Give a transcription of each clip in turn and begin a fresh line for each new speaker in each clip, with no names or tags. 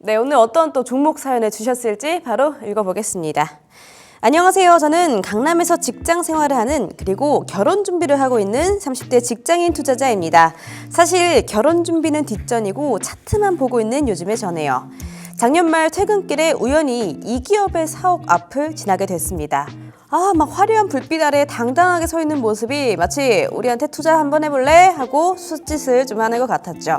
네, 오늘 어떤 또 종목 사연을 주셨을지 바로 읽어보겠습니다. 안녕하세요. 저는 강남에서 직장 생활을 하는 그리고 결혼 준비를 하고 있는 30대 직장인 투자자입니다. 사실 결혼 준비는 뒷전이고 차트만 보고 있는 요즘의 저네요. 작년 말 퇴근길에 우연히 이 기업의 사옥 앞을 지나게 됐습니다. 막 화려한 불빛 아래 당당하게 서 있는 모습이 마치 우리한테 투자 한번 해볼래? 하고 숫짓을 좀 하는 것 같았죠.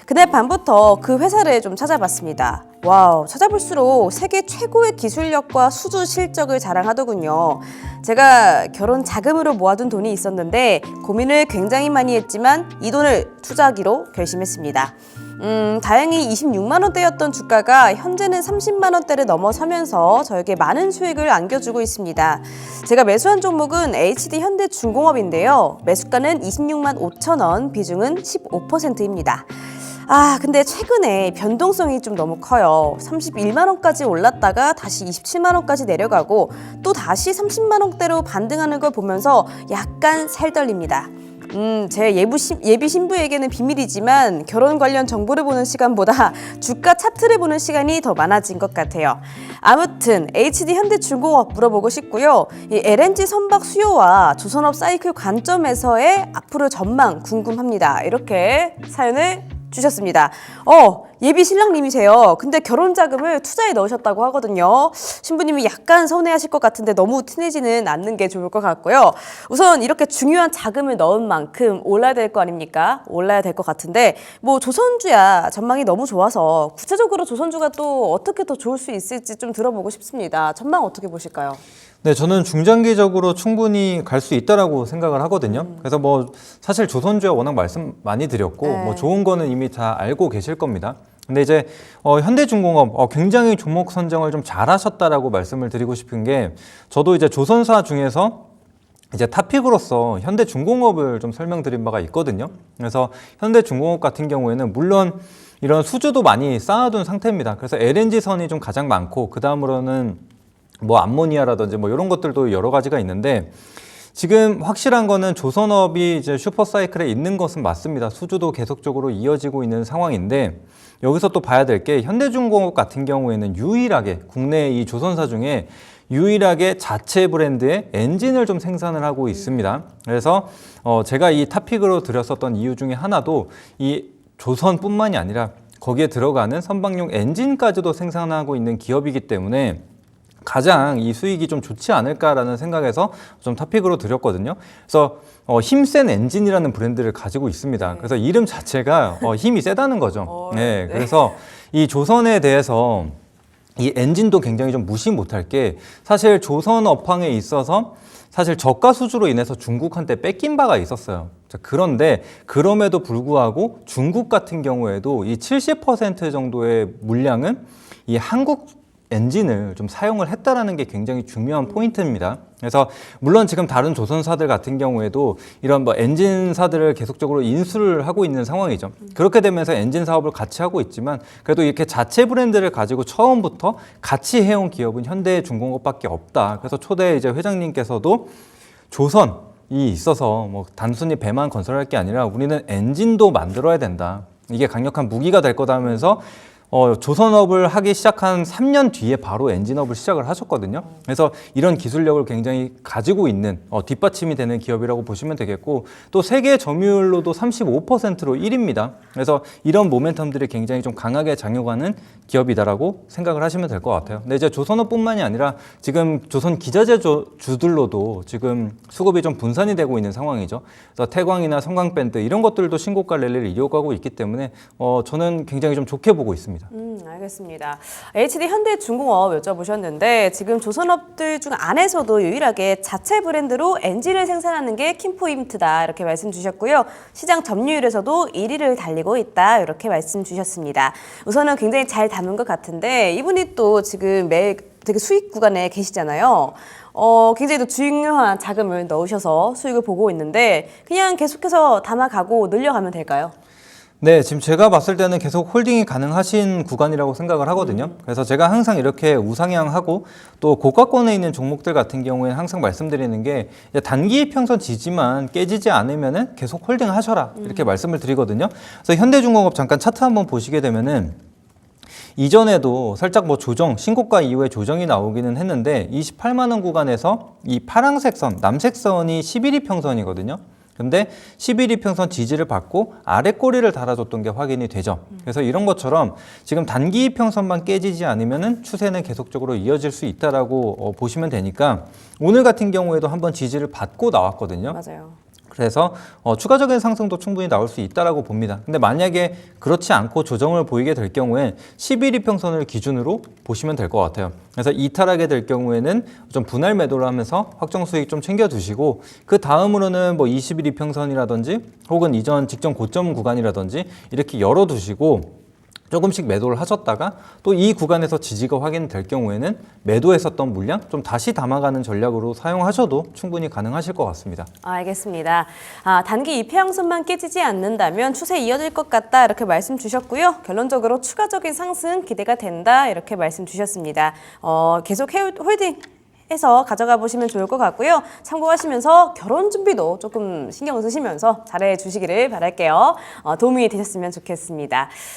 그날 밤부터 그 회사를 좀 찾아봤습니다. 와우, 찾아볼수록 세계 최고의 기술력과 수주 실적을 자랑하더군요. 제가 결혼 자금으로 모아둔 돈이 있었는데 고민을 굉장히 많이 했지만 이 돈을 투자하기로 결심했습니다. 다행히 26만 원대였던 주가가 현재는 30만 원대를 넘어서면서 저에게 많은 수익을 안겨주고 있습니다. 제가 매수한 종목은 HD 현대중공업인데요. 매수가는 26만 5천 원, 비중은 15%입니다. 근데 최근에 변동성이 좀 너무 커요. 31만 원까지 올랐다가 다시 27만 원까지 내려가고 또 다시 30만 원대로 반등하는 걸 보면서 약간 살떨립니다. 제 예비 신부에게는 비밀이지만 결혼 관련 정보를 보는 시간보다 주가 차트를 보는 시간이 더 많아진 것 같아요. 아무튼 HD 현대중공업 물어보고 싶고요. 이 LNG 선박 수요와 조선업 사이클 관점에서의 앞으로 전망 궁금합니다. 이렇게 사연을 주셨습니다. 예비 신랑님이세요. 근데 결혼 자금을 투자에 넣으셨다고 하거든요. 신부님이 약간 서운해하실 것 같은데 너무 티내지는 않는 게 좋을 것 같고요. 우선 이렇게 중요한 자금을 넣은 만큼 올라야 될 거 아닙니까? 올라야 될 것 같은데 조선주야 전망이 너무 좋아서 구체적으로 조선주가 또 어떻게 더 좋을 수 있을지 좀 들어보고 싶습니다. 전망 어떻게 보실까요?
네, 저는 중장기적으로 충분히 갈 수 있다라고 생각을 하거든요. 그래서 사실 조선주야 워낙 말씀 많이 드렸고 좋은 거는 이미 다 알고 계실 겁니다. 근데 이제 현대중공업 굉장히 종목 선정을 좀 잘하셨다라고 말씀을 드리고 싶은 게 저도 이제 조선사 중에서 이제 탑픽으로서 현대중공업을 좀 설명드린 바가 있거든요. 그래서 현대중공업 같은 경우에는 물론 이런 수주도 많이 쌓아둔 상태입니다. 그래서 LNG선이 좀 가장 많고 그 다음으로는 암모니아라든지 이런 것들도 여러 가지가 있는데 지금 확실한 거는 조선업이 이제 슈퍼사이클에 있는 것은 맞습니다. 수주도 계속적으로 이어지고 있는 상황인데 여기서 또 봐야 될 게 현대중공업 같은 경우에는 유일하게 국내 이 조선사 중에 유일하게 자체 브랜드의 엔진을 좀 생산을 하고 있습니다. 그래서 제가 이 탑픽으로 드렸었던 이유 중에 하나도 이 조선뿐만이 아니라 거기에 들어가는 선박용 엔진까지도 생산하고 있는 기업이기 때문에 가장 이 수익이 좀 좋지 않을까라는 생각에서 좀 탑픽으로 드렸거든요. 그래서 힘센 엔진이라는 브랜드를 가지고 있습니다. 그래서 이름 자체가 힘이 세다는 거죠. 네, 그래서 이 조선에 대해서 이 엔진도 굉장히 좀 무시 못할 게 사실 조선 업황에 있어서 사실 저가 수주로 인해서 중국한테 뺏긴 바가 있었어요. 그런데 그럼에도 불구하고 중국 같은 경우에도 이 70% 정도의 물량은 이 한국 엔진을 좀 사용을 했다라는 게 굉장히 중요한 포인트입니다. 그래서 물론 지금 다른 조선사들 같은 경우에도 이런 엔진사들을 계속적으로 인수를 하고 있는 상황이죠. 그렇게 되면서 엔진 사업을 같이 하고 있지만 그래도 이렇게 자체 브랜드를 가지고 처음부터 같이 해온 기업은 현대중공업밖에 없다. 그래서 초대 이제 회장님께서도 조선이 있어서 단순히 배만 건설할 게 아니라 우리는 엔진도 만들어야 된다. 이게 강력한 무기가 될 거다 하면서 조선업을 하기 시작한 3년 뒤에 바로 엔진업을 시작을 하셨거든요. 그래서 이런 기술력을 굉장히 가지고 있는 뒷받침이 되는 기업이라고 보시면 되겠고 또 세계 점유율로도 35%로 1위입니다. 그래서 이런 모멘텀들이 굉장히 좀 강하게 작용하는 기업이다라고 생각을 하시면 될 것 같아요. 근데 이제 조선업뿐만이 아니라 지금 조선 기자재주들로도 지금 수급이 좀 분산이 되고 있는 상황이죠. 그래서 태광이나 성광밴드 이런 것들도 신고가 랠리를 이어가고 있기 때문에 저는 굉장히 좀 좋게 보고 있습니다.
알겠습니다. HD 현대중공업 여쭤보셨는데 지금 조선업들 중 안에서도 유일하게 자체 브랜드로 엔진을 생산하는 게 킴포인트다 이렇게 말씀 주셨고요. 시장 점유율에서도 1위를 달리고 있다 이렇게 말씀 주셨습니다. 우선은 굉장히 잘 담은 것 같은데 이분이 또 지금 되게 수익 구간에 계시잖아요. 굉장히 또 중요한 자금을 넣으셔서 수익을 보고 있는데 그냥 계속해서 담아가고 늘려가면 될까요?
네, 지금 제가 봤을 때는 계속 홀딩이 가능하신 구간이라고 생각을 하거든요. 그래서 제가 항상 이렇게 우상향하고 또 고가권에 있는 종목들 같은 경우에는 항상 말씀드리는 게 단기 이평선 지지만 깨지지 않으면은 계속 홀딩 하셔라 이렇게 말씀을 드리거든요. 그래서 현대중공업 잠깐 차트 한번 보시게 되면은 이전에도 살짝 뭐 조정, 신고가 이후에 조정이 나오기는 했는데 28만 원 구간에서 이 파란색 선, 남색 선이 11이평선이거든요. 근데 11이평선 지지를 받고 아래 꼬리를 달아줬던 게 확인이 되죠. 그래서 이런 것처럼 지금 단기 이평선만 깨지지 않으면은 추세는 계속적으로 이어질 수 있다라고 보시면 되니까 오늘 같은 경우에도 한번 지지를 받고 나왔거든요.
맞아요.
그래서 추가적인 상승도 충분히 나올 수 있다라고 봅니다. 근데 만약에 그렇지 않고 조정을 보이게 될 경우에 11이평선을 기준으로 보시면 될 것 같아요. 그래서 이탈하게 될 경우에는 좀 분할 매도를 하면서 확정 수익 좀 챙겨두시고 그 다음으로는 뭐 21이평선이라든지 혹은 이전 직전 고점 구간이라든지 이렇게 열어두시고 조금씩 매도를 하셨다가 또 이 구간에서 지지가 확인될 경우에는 매도했었던 물량 좀 다시 담아가는 전략으로 사용하셔도 충분히 가능하실 것 같습니다.
알겠습니다. 단기 이평선만 깨지지 않는다면 추세 이어질 것 같다 이렇게 말씀 주셨고요. 결론적으로 추가적인 상승 기대가 된다 이렇게 말씀 주셨습니다. 계속 홀딩 해서 가져가 보시면 좋을 것 같고요. 참고하시면서 결혼 준비도 조금 신경을 쓰시면서 잘해 주시기를 바랄게요. 도움이 되셨으면 좋겠습니다.